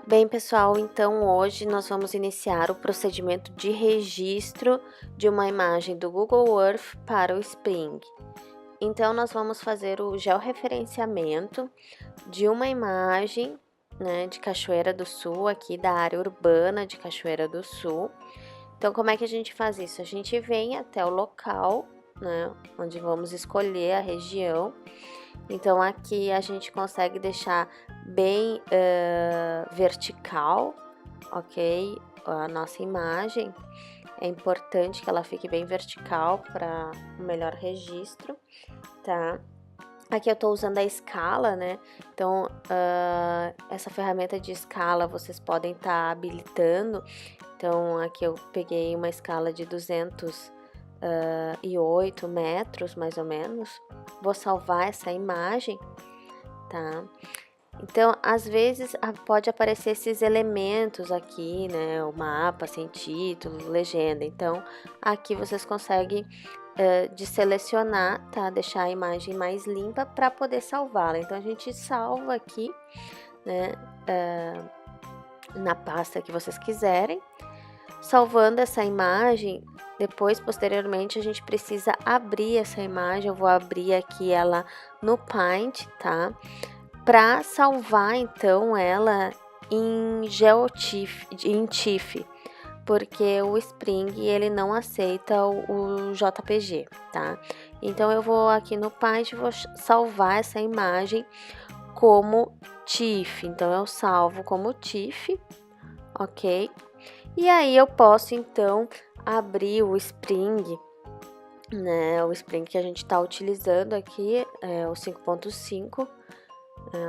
Bem, pessoal, então hoje nós vamos iniciar o procedimento de registro de uma imagem do Google Earth para o Spring. Então, nós vamos fazer o georreferenciamento de uma imagem, né, de Cachoeira do Sul, aqui da área urbana de Cachoeira do Sul. Então, como é que a gente faz isso? A gente vem até o local, né, onde vamos escolher a região. Então, aqui a gente consegue deixar bem vertical, ok? A nossa imagem. É importante que ela fique bem vertical para um melhor registro, tá? Aqui eu tô usando a escala, né? Então, essa ferramenta de escala vocês podem estar habilitando. Então, aqui eu peguei uma escala de 208 metros, mais ou menos. Vou salvar essa imagem, tá? Então, às vezes pode aparecer esses elementos aqui, né? O mapa sem título, legenda. Então, aqui vocês conseguem de selecionar, tá? Deixar a imagem mais limpa para poder salvá-la. Então, a gente salva aqui, né? Na pasta que vocês quiserem. Salvando essa imagem, depois, posteriormente, a gente precisa abrir essa imagem. Eu vou abrir aqui ela no Paint, tá? Para salvar, então, ela em em TIFF, porque o Spring, ele não aceita o JPG, tá? Então, eu vou aqui no Paint, vou salvar essa imagem como TIFF. Então, eu salvo como TIFF, ok? E aí, eu posso, então, abrir o Spring, né? O Spring que a gente está utilizando aqui, é o 5.5.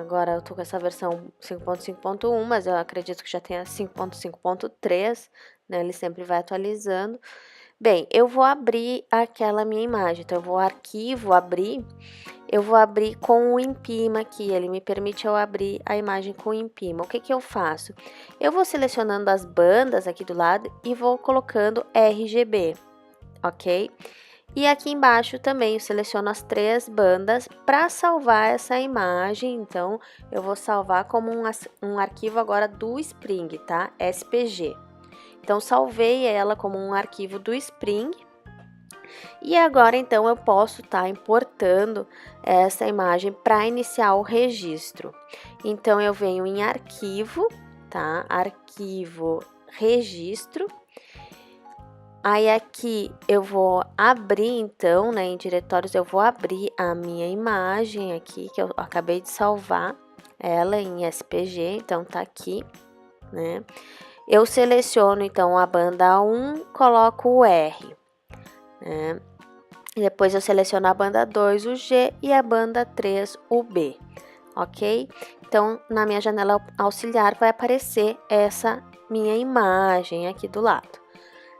Agora eu tô com essa versão 5.5.1, mas eu acredito que já tenha 5.5.3, né? Ele sempre vai atualizando. Bem, eu vou abrir aquela minha imagem, então eu vou arquivo, abrir, eu vou abrir com o Impima aqui, ele me permite eu abrir a imagem com o Impima. O que que eu faço? Eu vou selecionando as bandas aqui do lado e vou colocando RGB, ok? E aqui embaixo também eu seleciono as 3 bandas para salvar essa imagem. Então, eu vou salvar como um arquivo agora do Spring, tá? SPG. Então, salvei ela como um arquivo do Spring. E agora, então, eu posso estar importando essa imagem para iniciar o registro. Então, eu venho em arquivo, tá? Arquivo, registro. Aí aqui eu vou abrir, então, né, em diretórios eu vou abrir a minha imagem aqui, que eu acabei de salvar ela em SPG, então tá aqui, né. Eu seleciono, então, a banda 1, coloco o R, né. E depois eu seleciono a banda 2, o G, e a banda 3, o B, ok? Então, na minha janela auxiliar vai aparecer essa minha imagem aqui do lado.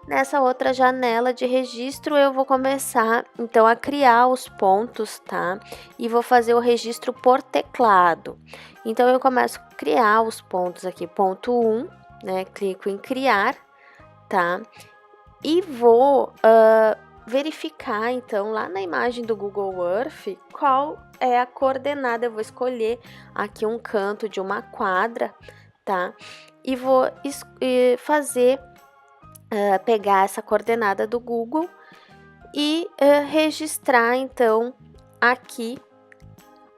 Nessa outra janela de registro, eu vou começar, então, a criar os pontos, tá? E vou fazer o registro por teclado. Então, eu começo a criar os pontos aqui, ponto 1, né? Clico em criar, tá? E vou verificar, então, lá na imagem do Google Earth, qual é a coordenada. Eu vou escolher aqui um canto de uma quadra, tá? E vou fazer... pegar essa coordenada do Google e registrar, então, aqui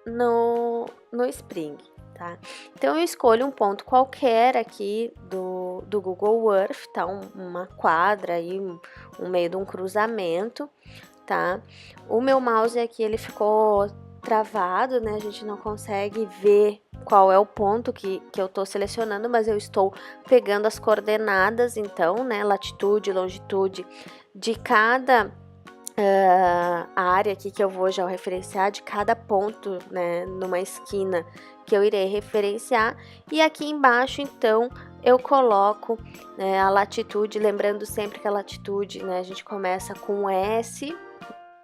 no Spring, tá? Então, eu escolho um ponto qualquer aqui do Google Earth, tá? Uma quadra aí, um meio de um cruzamento, tá? O meu mouse aqui, ele ficou travado, né? A gente não consegue ver qual é o ponto que eu estou selecionando, mas eu estou pegando as coordenadas, então, né? Latitude, longitude de cada área aqui que eu vou já referenciar, de cada ponto, né? Numa esquina que eu irei referenciar. E aqui embaixo, então, eu coloco, né, a latitude, lembrando sempre que a latitude, né? A gente começa com S,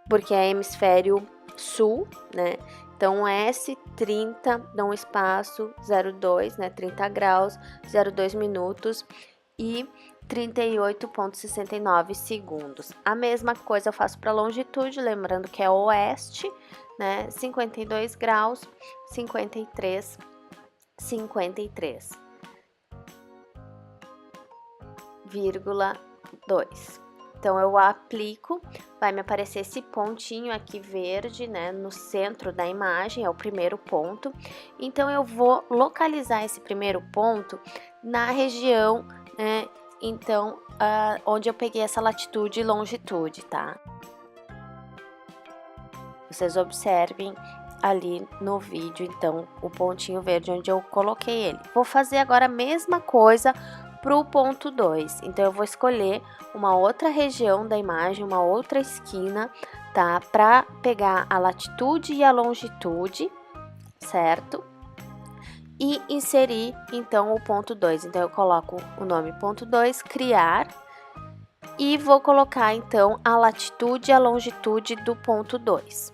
porque é hemisfério sul, né? Então, S30, dá um espaço, 02, né? 30 graus, 02 minutos e 38,69 segundos. A mesma coisa eu faço para longitude, lembrando que é oeste, né? 52 graus, 53. 2. Então, eu aplico, vai me aparecer esse pontinho aqui verde, né, no centro da imagem, é o primeiro ponto. Então, eu vou localizar esse primeiro ponto na região, né, então, onde eu peguei essa latitude e longitude, tá? Vocês observem ali no vídeo, então, o pontinho verde onde eu coloquei ele. Vou fazer agora a mesma coisa para o ponto 2. Então, eu vou escolher uma outra região da imagem, uma outra esquina, tá? Para pegar a latitude e a longitude, certo? E inserir, então, o ponto 2. Então, eu coloco o nome ponto 2, criar, e vou colocar, então, a latitude e a longitude do ponto 2.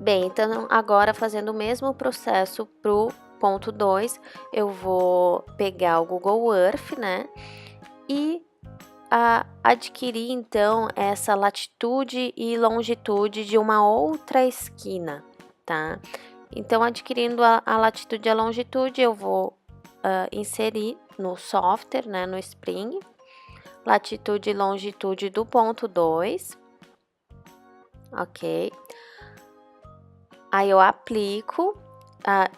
Bem, então agora fazendo o mesmo processo para o ponto 2, eu vou pegar o Google Earth, né, e adquirir então essa latitude e longitude de uma outra esquina, tá? Então, adquirindo a latitude e a longitude, eu vou inserir no software, né, no Spring, latitude e longitude do ponto 2, ok? Aí eu aplico,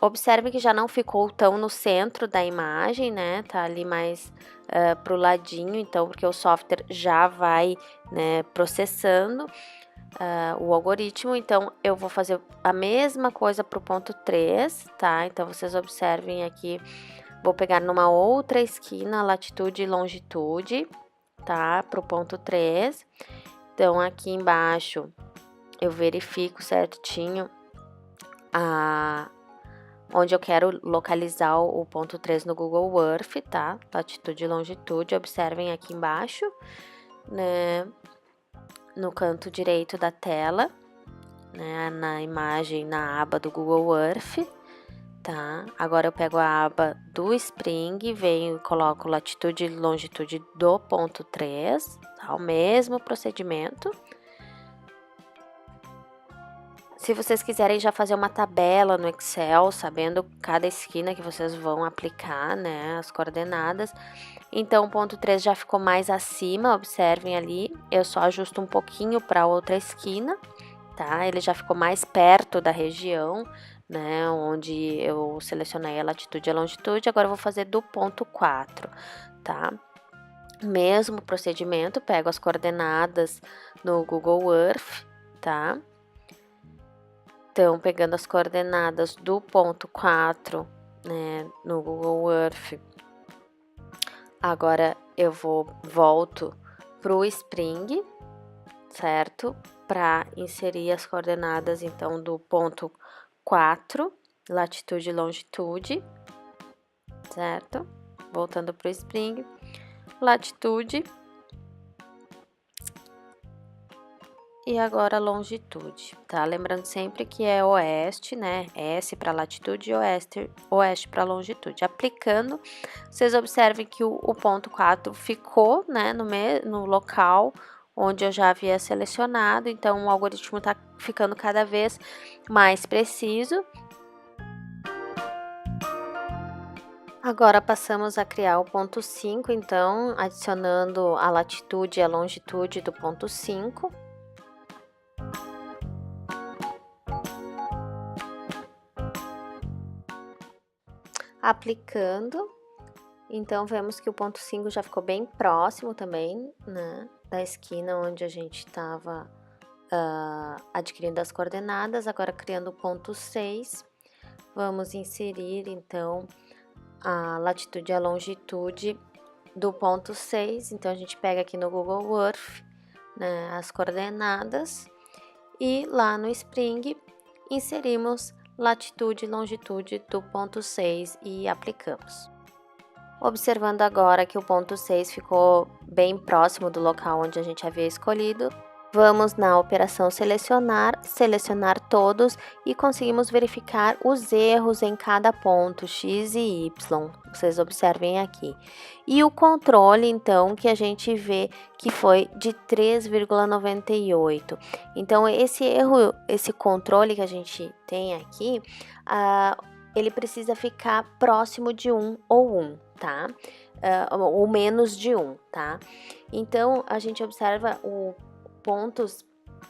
observe que já não ficou tão no centro da imagem, né, tá ali mais pro ladinho, então, porque o software já vai, né, processando o algoritmo. Então, eu vou fazer a mesma coisa pro ponto 3, tá? Então, vocês observem aqui, vou pegar numa outra esquina, latitude e longitude, tá? Pro ponto 3. Então, aqui embaixo, eu verifico certinho onde eu quero localizar o ponto 3 no Google Earth, tá? Latitude e longitude, observem aqui embaixo, né? No canto direito da tela, né? Na imagem, na aba do Google Earth, tá? Agora eu pego a aba do Spring, venho e coloco latitude e longitude do ponto 3, tá? O mesmo procedimento. Se vocês quiserem já fazer uma tabela no Excel, sabendo cada esquina que vocês vão aplicar, né, as coordenadas, então o ponto 3 já ficou mais acima, observem ali, eu só ajusto um pouquinho para outra esquina, tá? Ele já ficou mais perto da região, né, onde eu selecionei a latitude e a longitude. Agora eu vou fazer do ponto 4, tá? Mesmo procedimento, pego as coordenadas no Google Earth, tá? Então, pegando as coordenadas do ponto 4, né, no Google Earth, agora eu volto para o Spring, certo? Para inserir as coordenadas, então, do ponto 4, latitude e longitude, certo? Voltando para o Spring, latitude. E agora longitude, tá? Lembrando sempre que é oeste, né? S para latitude e oeste para longitude. Aplicando, vocês observem que o ponto 4 ficou, né, no local onde eu já havia selecionado, então o algoritmo está ficando cada vez mais preciso. Agora passamos a criar o ponto 5, então, adicionando a latitude e a longitude do ponto 5. Aplicando, então vemos que o ponto 5 já ficou bem próximo também, né, da esquina onde a gente estava adquirindo as coordenadas. Agora, criando o ponto 6, vamos inserir, então, a latitude e a longitude do ponto 6. Então, a gente pega aqui no Google Earth, né, as coordenadas, e lá no Spring inserimos latitude e longitude do ponto 6 e aplicamos. Observando agora que o ponto 6 ficou bem próximo do local onde a gente havia escolhido, vamos na operação selecionar todos e conseguimos verificar os erros em cada ponto, X e Y, vocês observem aqui. E o controle, então, que a gente vê que foi de 3,98. Então, esse erro, esse controle que a gente tem aqui, ele precisa ficar próximo de 1 ou 1, tá? Ou menos de 1, tá? Então, a gente observa pontos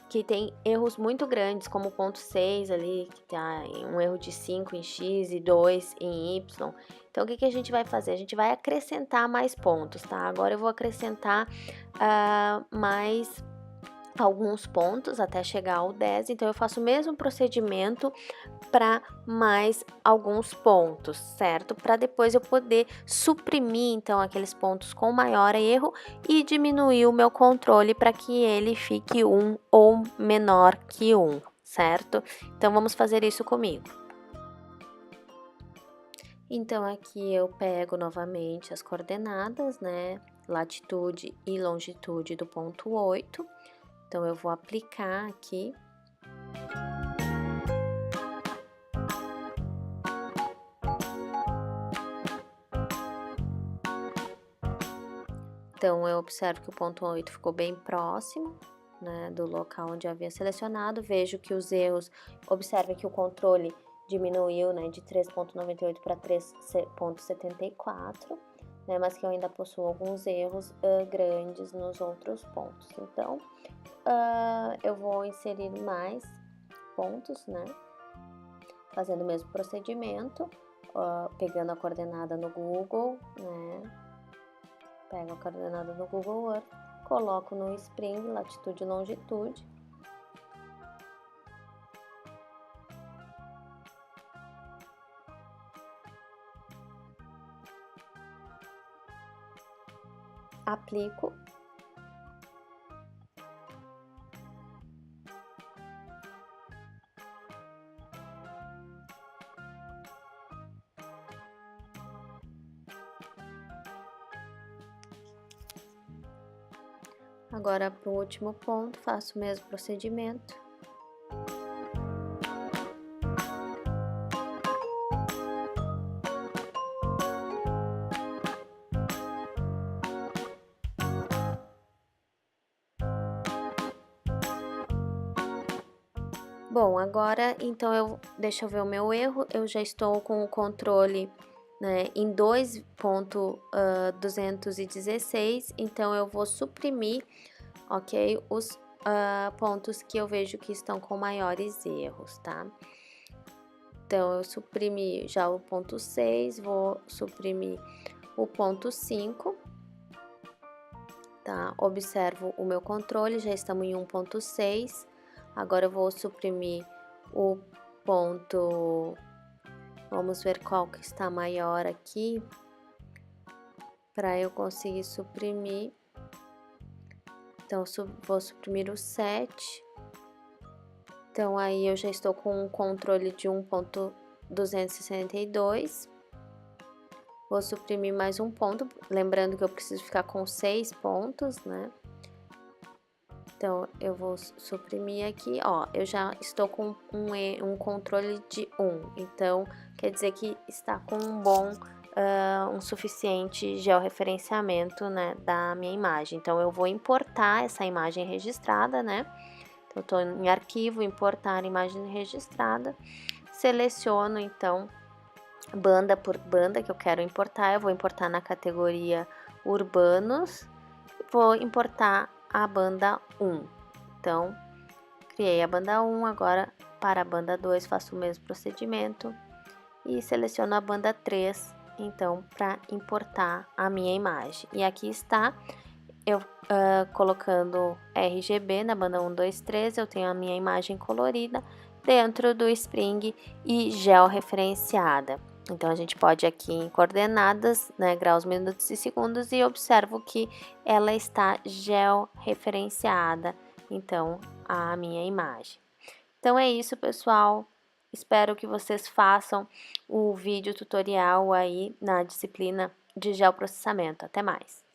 que tem erros muito grandes, como o ponto 6 ali, que tá um erro de 5 em x e 2 em y. Então, o que a gente vai fazer? A gente vai acrescentar mais pontos, tá? Agora eu vou acrescentar mais alguns pontos até chegar ao 10, então eu faço o mesmo procedimento para mais alguns pontos, certo? Para depois eu poder suprimir então aqueles pontos com maior erro e diminuir o meu controle para que ele fique 1 ou menor que 1, certo? Então vamos fazer isso comigo. Então aqui eu pego novamente as coordenadas, né? Latitude e longitude do ponto 8. Então, eu vou aplicar aqui. Então, eu observo que o ponto 8 ficou bem próximo, né, do local onde eu havia selecionado. Vejo que os erros, observe que o controle diminuiu, né, de 3,98 para 3,74, né, mas que eu ainda possuo alguns erros grandes nos outros pontos. Então, eu vou inserir mais pontos, né, fazendo o mesmo procedimento, pegando a coordenada no Google, né, pego a coordenada no Google Earth, coloco no Spring, latitude e longitude, aplico. Agora, para o último ponto, faço o mesmo procedimento. Bom, agora, então, deixa eu ver o meu erro, eu já estou com o controle, né, em 2.216, então eu vou suprimir, ok, os pontos que eu vejo que estão com maiores erros, tá? Então, eu suprimi já o ponto 6, vou suprimir o ponto 5, tá? Observo o meu controle, já estamos em 1.6, agora eu vou suprimir o ponto, vamos ver qual que está maior aqui, para eu conseguir suprimir. Então, vou suprimir o 7. Então, aí eu já estou com um controle de 1.262. Vou suprimir mais um ponto, lembrando que eu preciso ficar com 6 pontos, né? Então, eu vou suprimir aqui, ó, eu já estou com um controle de 1, então, quer dizer que está com um suficiente georreferenciamento, né, da minha imagem. Então, eu vou importar essa imagem registrada, né? Então, eu estou em arquivo, importar imagem registrada, seleciono, então, banda por banda que eu quero importar, eu vou importar na categoria urbanos, vou importar a banda 1. Então, criei a banda 1, agora para a banda 2 faço o mesmo procedimento e seleciono a banda 3, então, para importar a minha imagem. E aqui está, eu colocando RGB na banda 1, 2, 3, eu tenho a minha imagem colorida dentro do Spring e georreferenciada. Então, a gente pode aqui em coordenadas, né, graus, minutos e segundos, e observo que ela está georreferenciada, então, a minha imagem. Então, é isso, pessoal. Espero que vocês façam o vídeo tutorial aí na disciplina de geoprocessamento. Até mais!